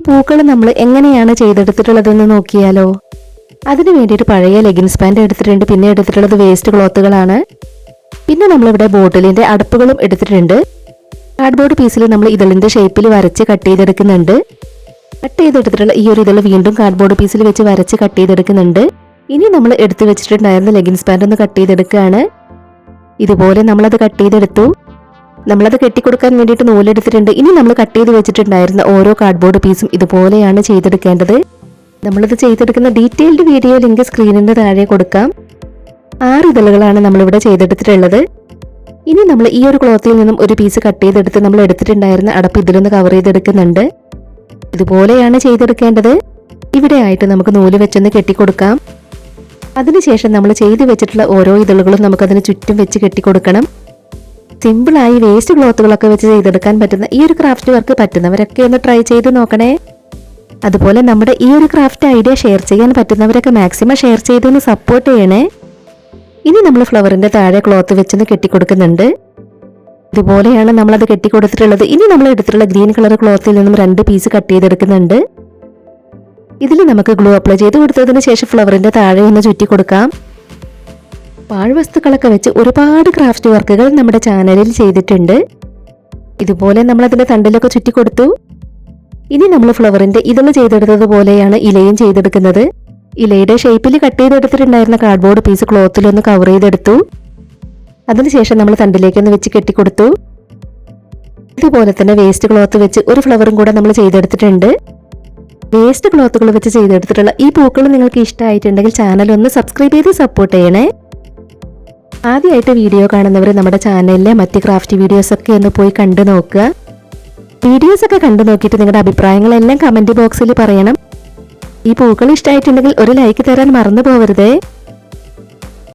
പൂക്കൾ നമ്മൾ എങ്ങനെയാണ് ചെയ്തെടുത്തിട്ടുള്ളതെന്ന് നോക്കിയാലോ. അതിനു വേണ്ടിയിട്ട് പഴയ ലെഗിൻസ് പാൻറ് എടുത്തിട്ടുണ്ട്. പിന്നെ എടുത്തിട്ടുള്ളത് വേസ്റ്റ് ക്ലോത്തുകളാണ്. പിന്നെ നമ്മളിവിടെ ബോട്ടിലിന്റെ അടപ്പുകളും എടുത്തിട്ടുണ്ട്. കാർഡ്ബോർഡ് പീസിൽ നമ്മൾ ഇതളിന്റെ ഷേപ്പിൽ വരച്ച് കട്ട് ചെയ്തെടുക്കുന്നുണ്ട്. കട്ട് ചെയ്തെടുത്തിട്ടുള്ള ഈ ഒരു ഇതൾ വീണ്ടും കാർഡ്ബോർഡ് പീസിൽ വെച്ച് വരച്ച് കട്ട് ചെയ്തെടുക്കുന്നുണ്ട്. ഇനി നമ്മൾ എടുത്തു വെച്ചിട്ടുണ്ടായിരുന്ന ലെഗിൻസ് പാൻറ് ഒന്ന് കട്ട് ചെയ്തെടുക്കുകയാണ്. ഇതുപോലെ നമ്മളത് കട്ട് ചെയ്തെടുത്തു. നമ്മളത് കെട്ടിക്കൊടുക്കാൻ വേണ്ടിയിട്ട് നൂലെടുത്തിട്ടുണ്ട്. ഇനി നമ്മൾ കട്ട് ചെയ്ത് വെച്ചിട്ടുണ്ടായിരുന്ന ഓരോ കാർഡ്ബോർഡ് പീസും ഇതുപോലെയാണ് ചെയ്തെടുക്കേണ്ടത്. നമ്മളിത് ചെയ്തെടുക്കുന്ന ഡീറ്റെയിൽഡ് വീഡിയോ ലിങ്ക് സ്ക്രീനിന്റെ താഴെ കൊടുക്കാം. 6 ഇതളുകളാണ് നമ്മളിവിടെ ചെയ്തെടുത്തിട്ടുള്ളത്. ഇനി നമ്മൾ ഈ ഒരു ക്ലോത്തിൽ നിന്നും ഒരു പീസ് കട്ട് ചെയ്തെടുത്ത് നമ്മൾ എടുത്തിട്ടുണ്ടായിരുന്ന അടപ്പ് ഇതിലൊന്ന് കവർ ചെയ്തെടുക്കുന്നുണ്ട്. ഇതുപോലെയാണ് ചെയ്തെടുക്കേണ്ടത്. ഇവിടെ ആയിട്ട് നമുക്ക് നൂല് വെച്ചൊന്ന് കെട്ടിക്കൊടുക്കാം. അതിനുശേഷം നമ്മൾ ചെയ്ത് വെച്ചിട്ടുള്ള ഓരോ ഇതളുകളും നമുക്കതിന് ചുറ്റും വെച്ച് കെട്ടിക്കൊടുക്കണം. സിമ്പിളായി വേസ്റ്റ് ക്ലോത്തുകളൊക്കെ വെച്ച് ചെയ്തെടുക്കാൻ പറ്റുന്ന ഈ ഒരു ക്രാഫ്റ്റ് വർക്ക് പറ്റുന്നവരൊക്കെ ഒന്ന് ട്രൈ ചെയ്ത് നോക്കണേ. അതുപോലെ നമ്മുടെ ഈ ഒരു ക്രാഫ്റ്റ് ഐഡിയ ഷെയർ ചെയ്യാൻ പറ്റുന്നവരൊക്കെ മാക്സിമം ഷെയർ ചെയ്തൊന്ന് സപ്പോർട്ട് ചെയ്യണേ. ഇനി നമ്മൾ ഫ്ലവറിന്റെ താഴെ ക്ലോത്ത് വെച്ചൊന്ന് കെട്ടിക്കൊടുക്കുന്നുണ്ട്. ഇതുപോലെയാണ് നമ്മളത് കെട്ടിക്കൊടുത്തിട്ടുള്ളത്. ഇനി നമ്മൾ എടുത്തിട്ടുള്ള ഗ്രീൻ കളർ ക്ലോത്തിൽ നിന്നും 2 പീസ് കട്ട് ചെയ്തെടുക്കുന്നുണ്ട്. ഇതിൽ നമുക്ക് ഗ്ലൂ അപ്ലൈ ചെയ്ത് കൊടുത്തതിന് ശേഷം ഫ്ലവറിന്റെ താഴെ ഒന്ന് ചുറ്റി കൊടുക്കാം. പാഴ്വസ്തുക്കളൊക്കെ വെച്ച് ഒരുപാട് ക്രാഫ്റ്റ് വർക്കുകൾ നമ്മുടെ ചാനലിൽ ചെയ്തിട്ടുണ്ട്. ഇതുപോലെ നമ്മൾ അതിന്റെ തണ്ടിലൊക്കെ ചുറ്റി കൊടുത്തു. ഇനി നമ്മൾ ഫ്ലവറിന്റെ ഇതള് ചെയ്തെടുത്തതുപോലെയാണ് ഇലയും ചെയ്തെടുക്കുന്നത്. ഇലയുടെ ഷേപ്പിൽ കട്ട് ചെയ്തെടുത്തിട്ടുണ്ടായിരുന്ന കാർഡ്ബോർഡ് പീസ് ക്ലോത്തിലൊന്ന് കവർ ചെയ്തെടുത്തു. അതിനുശേഷം നമ്മൾ തണ്ടിലേക്കൊന്ന് വെച്ച് കെട്ടിക്കൊടുത്തു. ഇതുപോലെ തന്നെ വേസ്റ്റ് ക്ലോത്ത് വെച്ച് ഒരു ഫ്ലവറും കൂടെ നമ്മൾ ചെയ്തെടുത്തിട്ടുണ്ട്. വേസ്റ്റ് ക്ലോത്തുകൾ വെച്ച് ചെയ്തെടുത്തിട്ടുള്ള ഈ പൂക്കൾ നിങ്ങൾക്ക് ഇഷ്ടമായിട്ടുണ്ടെങ്കിൽ ചാനൽ ഒന്ന് സബ്സ്ക്രൈബ് ചെയ്ത് സപ്പോർട്ട് ചെയ്യണേ. ആദ്യമായിട്ട് വീഡിയോ കാണുന്നവർ നമ്മുടെ ചാനലിലെ മറ്റ് ക്രാഫ്റ്റ് വീഡിയോസ് ഒക്കെ ഒന്ന് പോയി കണ്ടു നോക്കുക. വീഡിയോസ് ഒക്കെ കണ്ടു നോക്കിയിട്ട് നിങ്ങളുടെ അഭിപ്രായങ്ങളെല്ലാം കമന്റ് ബോക്സിൽ പറയണം. ഈ പൂക്കൾ ഇഷ്ടമായിട്ടുണ്ടെങ്കിൽ ഒരു ലൈക്ക് തരാൻ മറന്നു പോകരുതേ.